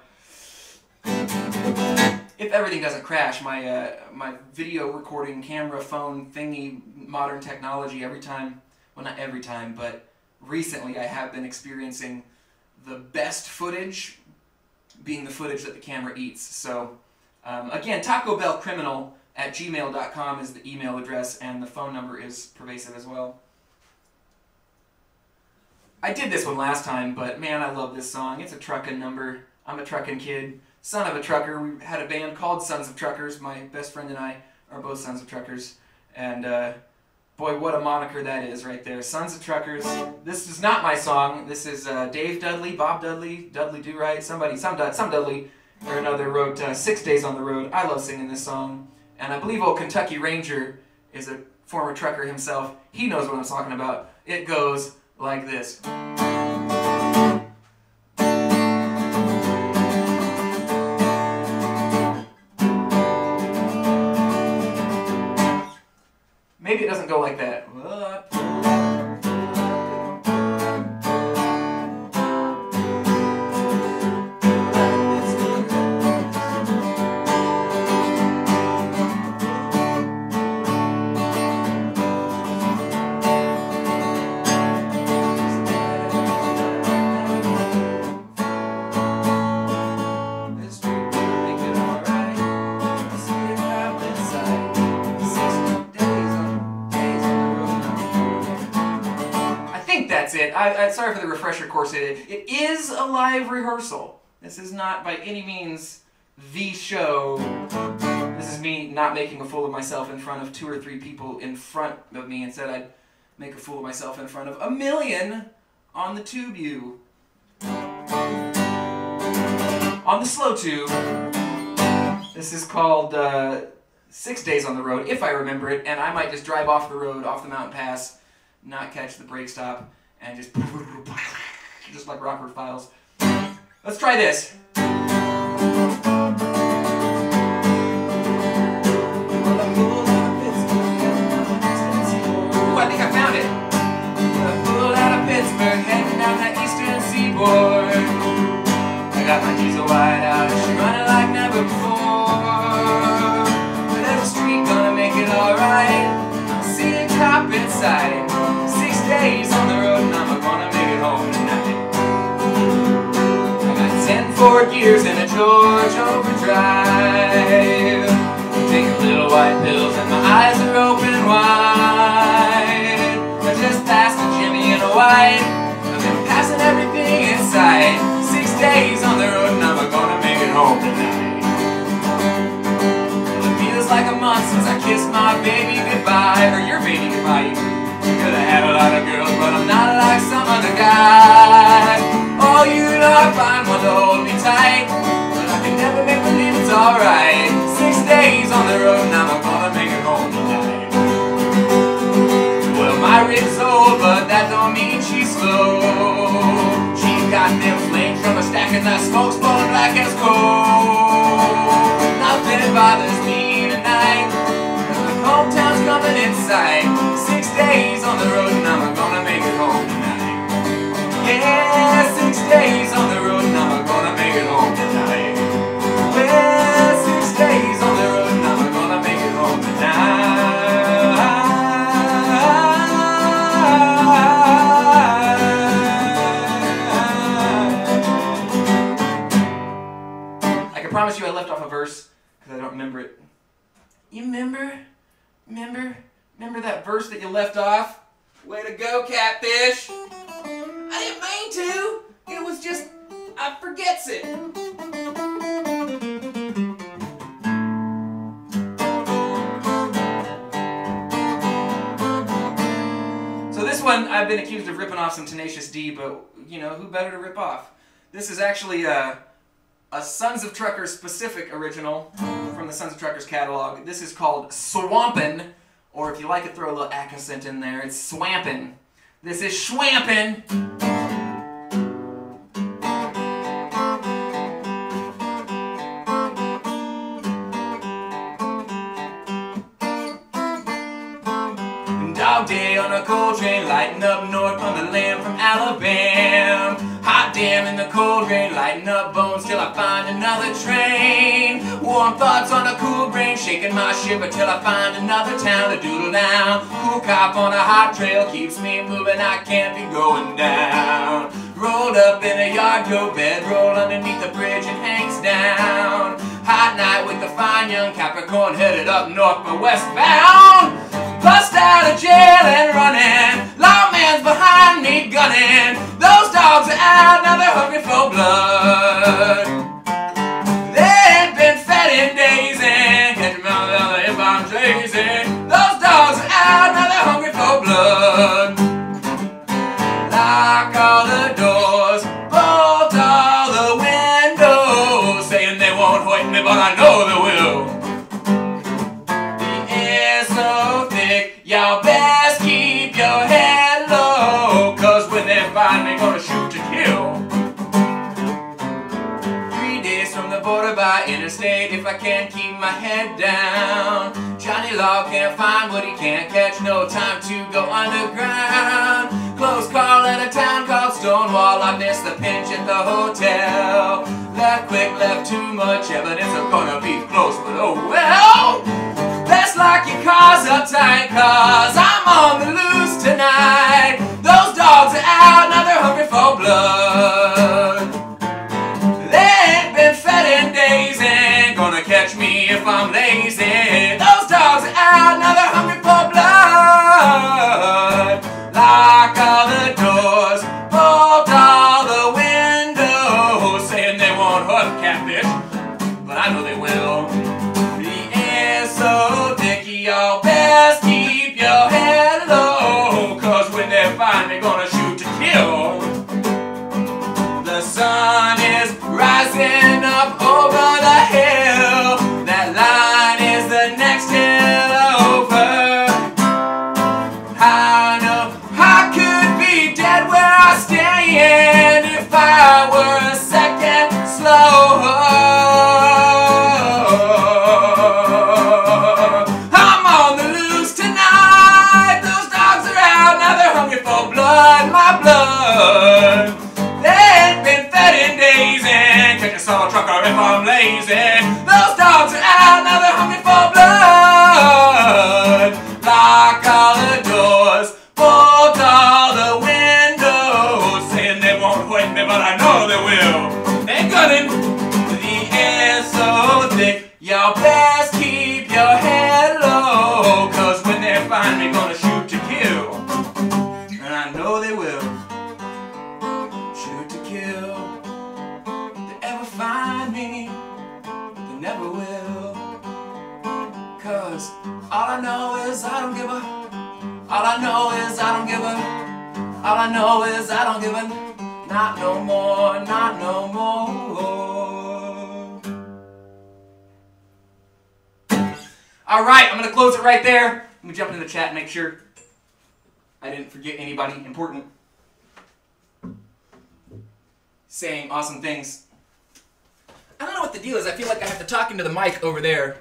If everything doesn't crash, my my video recording camera, phone thingy, modern technology, every time, well not every time, but recently I have been experiencing the best footage being the footage that the camera eats. So again, tacobellcriminal@gmail.com is the email address, and the phone number is pervasive as well. I did this one last time, but man, I love this song. It's a truckin' number. I'm a truckin' kid, son of a trucker. We had a band called Sons of Truckers. My best friend and I are both sons of truckers. And boy, what a moniker that is right there. Sons of Truckers. This is not my song. This is Dave Dudley, Bob Dudley, Dudley Do-Right, some Dudley or another wrote 6 Days on the Road. I love singing this song. And I believe old Kentucky Ranger is a former trucker himself. He knows what I'm talking about. It goes like this. Maybe it doesn't go like that. that's it. Sorry for the refresher course. It is a live rehearsal. This is not by any means the show. This is me not making a fool of myself in front of 2 or 3 people in front of me. Instead, I'd make a fool of myself in front of 1 million on the tube you. On the slow tube. This is called 6 Days on the Road, if I remember it, and I might just drive off the road, off the mountain pass, not catch the brake stop, and just like Rockford Files. Let's try this. Ooh, I think I found it. I pulled out of Pittsburgh, heading down that eastern seaboard. I got my diesel wide out, and she running like never before. But there's a street gonna make it alright. See a cop inside. 6 days on the road, and I'm gonna make it home tonight. I got 10 4 gears and a George overdrive. Taking little white pills, and my eyes are open wide. I just passed a Jimmy in a white. I've been passing everything inside. 6 days on the road, and I'm gonna make it home tonight. Well, it feels like a month since I kissed my baby goodbye, or your baby goodbye. Could have had a lot of girls, but I'm not like some other guy. Oh, you know I find one to hold me tight, but I can never make believe it's alright. 6 days on the road, and I'm gonna make it home tonight. Well, my rig's old, but that don't mean she's slow. She's got them flames from a stack and that smoke's blowing black as coal. Nothing bothers me tonight, 'cause my hometown's coming inside. 6 days on the road, and I'm gonna make it home tonight. Yeah, 6 days on the road, and I'm gonna make it home tonight. Well, 6 days on the road, and I'm gonna make it home tonight. I can promise you I left off a verse, because I don't remember it. You remember that verse that you left off? Way to go, Catfish! I didn't mean to! It was just, I forgets it. So this one, I've been accused of ripping off some Tenacious D, but, you know, who better to rip off? This is actually a Sons of Truckers specific original from the Sons of Truckers catalog. This is called Swampin', or if you like to throw a little accent in there, it's Swampin'. This is Schwampin'. Dog day on a coal train, lighting up north on the land from Alabama. Hot damn in the cold rain, lighting up bones till I find another train. Warm thoughts on a cool brain, shaking my ship until I find another town to doodle down. Cool cop on a hot trail keeps me moving, I can't be going down. Rolled up in a yard, go bedroll underneath the bridge and hangs down. Hot night with the fine young Capricorn headed up north but westbound. Bust out of jail and running, lawman's behind me gunning. Those dogs are out, now they're hungry for blood. They ain't been fed in days and catch them out if I'm chasing. Those dogs are out, now they're hungry for blood. Lock all the doors, bolt all the windows, saying they won't hurt me, but I know they will. Y'all best keep your head low, 'cause when they find me, gonna shoot to kill. 3 days from the border by interstate, if I can't keep my head down. Johnny Law can't find what he can't catch, no time to go underground. Close call at a town called Stonewall, I missed the pinch at the hotel. Left quick, left too much evidence, I'm gonna be close, but oh well. Best lock your cars up tight, 'cause I'm on the loose tonight. Those dogs are out, now they're hungry for blood. They ain't been fed in days, ain't gonna catch me if I'm lazy. Those dogs are out, now they're hungry for blood. Lock all the doors. now they're hungry for blood. Lock all the doors, bolt all the windows, saying they won't hurt me, but I know they will. They're gunning, the air's so thick, y'all best keep your head low, cause when they find me, gonna shoot to kill. And I know they will. Shoot to kill. If they ever find me, they never will. Cause all I know is I don't give a. All I know is I don't give a. All I know is I don't give a. Not no more, not no more. Alright, I'm gonna close it right there. Let me jump into the chat and make sure I didn't forget anybody important saying awesome things. I don't know what the deal is. I feel like I have to talk into the mic over there.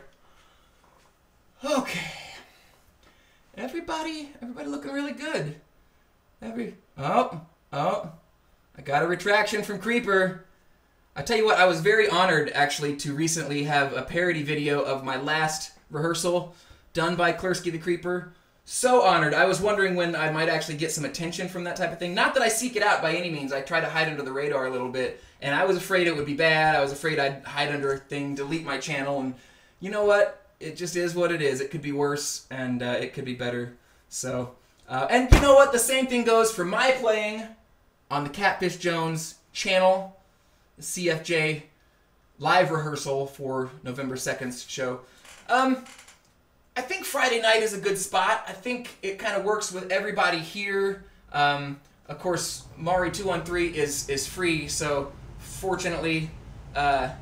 Okay. Everybody looking really good. Oh, I got a retraction from Creeper. I tell you what, I was very honored actually to recently have a parody video of my last rehearsal done by Klersky the Creeper. So honored. I was wondering when I might actually get some attention from that type of thing. Not that I seek it out by any means. I try to hide under the radar a little bit. And I was afraid it would be bad. I was afraid I'd hide under a thing, delete my channel. And you know what? It just is what it is. It could be worse and it could be better. So, and you know what? The same thing goes for my playing on the Catfish Jones channel. The CFJ live rehearsal for November 2nd's show. I think Friday night is a good spot. I think it kind of works with everybody here. Of course, Mari213 is free, so fortunately, oh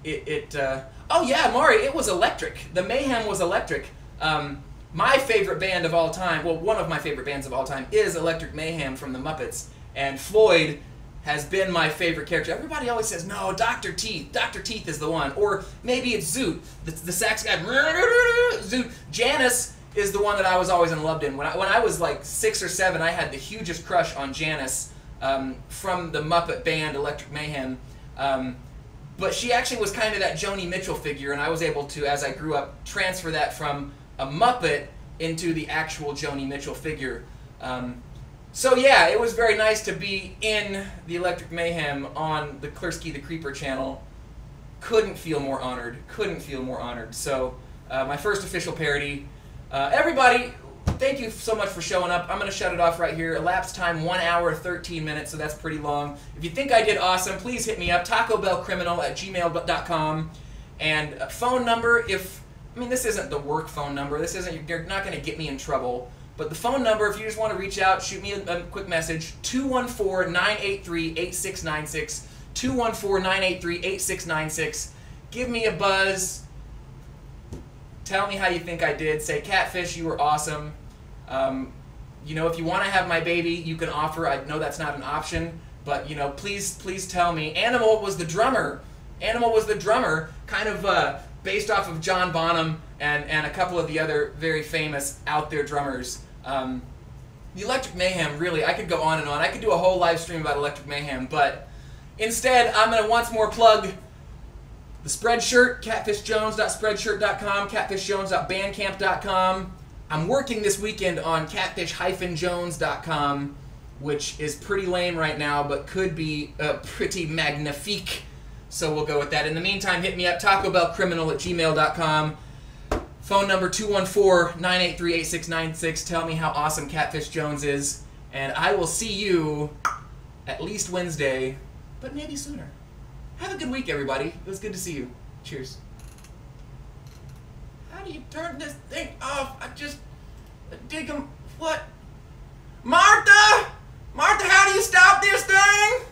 yeah, Mari, it was electric. The Mayhem was electric. My favorite band of all time, well, one of my favorite bands of all time is Electric Mayhem from the Muppets, and Floyd has been my favorite character. Everybody always says, no, Dr. Teeth. Dr. Teeth is the one. Or maybe it's Zoot, the sax guy. Zoot. Janice is the one that I was always in love in. When I was like 6 or 7, I had the hugest crush on Janice from the Muppet band Electric Mayhem. But she actually was kind of that Joni Mitchell figure, and I was able to, as I grew up, transfer that from a Muppet into the actual Joni Mitchell figure. So yeah, it was very nice to be in the Electric Mayhem on the Klersky the Creeper channel. Couldn't feel more honored. Couldn't feel more honored. So my first official parody. Everybody, thank you so much for showing up. I'm going to shut it off right here. Elapsed time 1 hour 13 minutes, so that's pretty long. If you think I did awesome, please hit me up. TacoBellCriminal@gmail.com. And phone number, this isn't the work phone number. This isn't, you're not going to get me in trouble. But the phone number, if you just want to reach out, shoot me a quick message, 214-983-8696, 214-983-8696. Give me a buzz. Tell me how you think I did. Say, Catfish, you were awesome. You know, if you want to have my baby, you can offer. I know that's not an option, but, you know, please tell me. Animal was the drummer. Animal was the drummer, kind of based off of John Bonham and a couple of the other very famous out there drummers. The Electric Mayhem, really, I could go on and on. I could do a whole live stream about Electric Mayhem, but instead, I'm going to once more plug the Spreadshirt, catfishjones.spreadshirt.com, catfishjones.bandcamp.com. I'm working this weekend on catfish-jones.com, which is pretty lame right now, but could be pretty magnifique. So we'll go with that. In the meantime, hit me up, TacoBellCriminal@gmail.com. Phone number 214-983-8696. Tell me how awesome Catfish Jones is. And I will see you at least Wednesday, but maybe sooner. Have a good week, everybody. It was good to see you. Cheers. How do you turn this thing off? I dig 'em. What? Martha! Martha, how do you stop this thing?